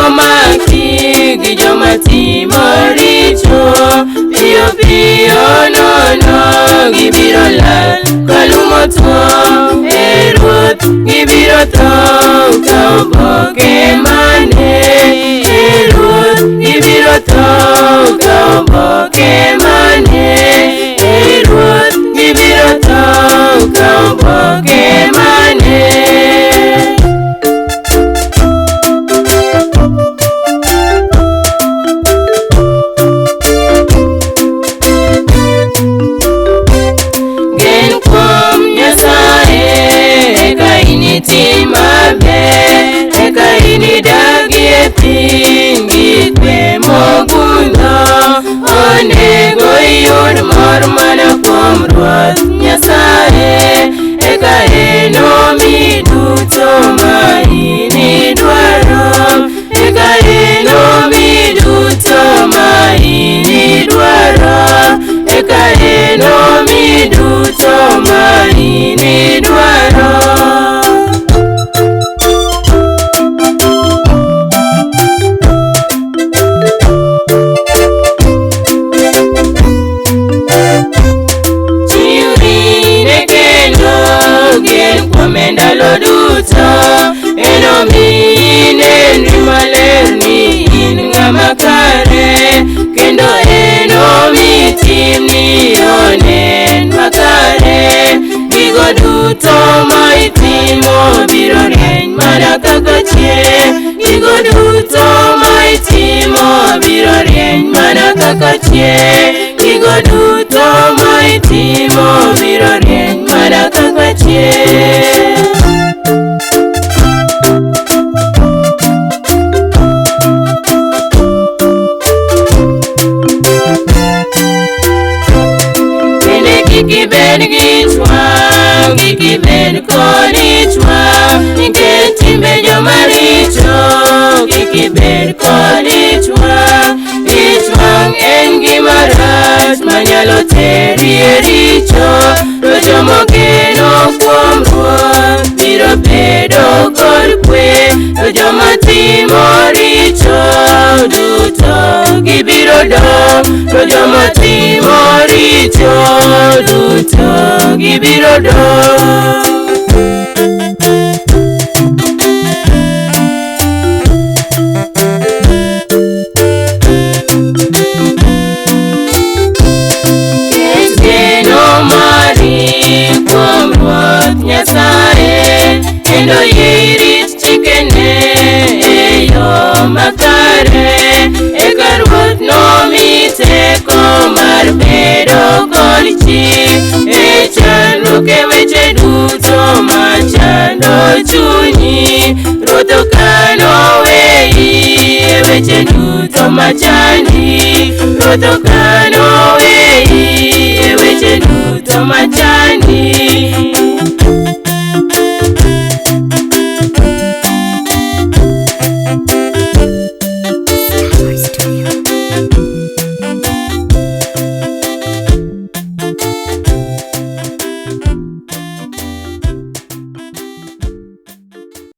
omaki gi joma timo richo, piyo piyo nono gibiro lal kalumo tuo e Ruoth gibiro tho ka oboke mane e Ruoth gibiro tho ka oboke mane e Ruoth gibiro tho ka oboke mane. Eka inidagi e piny gi kwe mogundho, onego iyud mor mana kuom Ruoth Nyasaye. Eka enomi duto ma inidwaro, eka enomi duto ma inidwaro, eka enomi duto ma inidwaro. Ndalo duto enomi inenri maler ni in ng'ama kare, kendo enomi timni onen makare. Gigo duto ma itimo biro rieny mana kaka chieng', gigo duto ma itimo biro rieny mana kaka chieng', gigo duto ma itimo biro rieny mana kaka chieng'. Kikibed gi chwang, kikibed kod ichwang, nikech timbe joma richo. Kikibed kod ichwang, ichwang en gima rach manyalo teri e richo. To jomogeno kuom Ruoth biro bedo kod kwe, to joma timo richo duto gibiro dong, to joma timo richo duto gibiro dong. Geno mari kuom Ruoth Nyasaye, kendo yie irit chikene e yo makare. Eka Ruoth nomi teko mar bedo kod chik e chandruok e weche duto machando chunyi. Ruoth okano weyi e weche duto machandi, Ruoth okano weyi e weche duto machandi.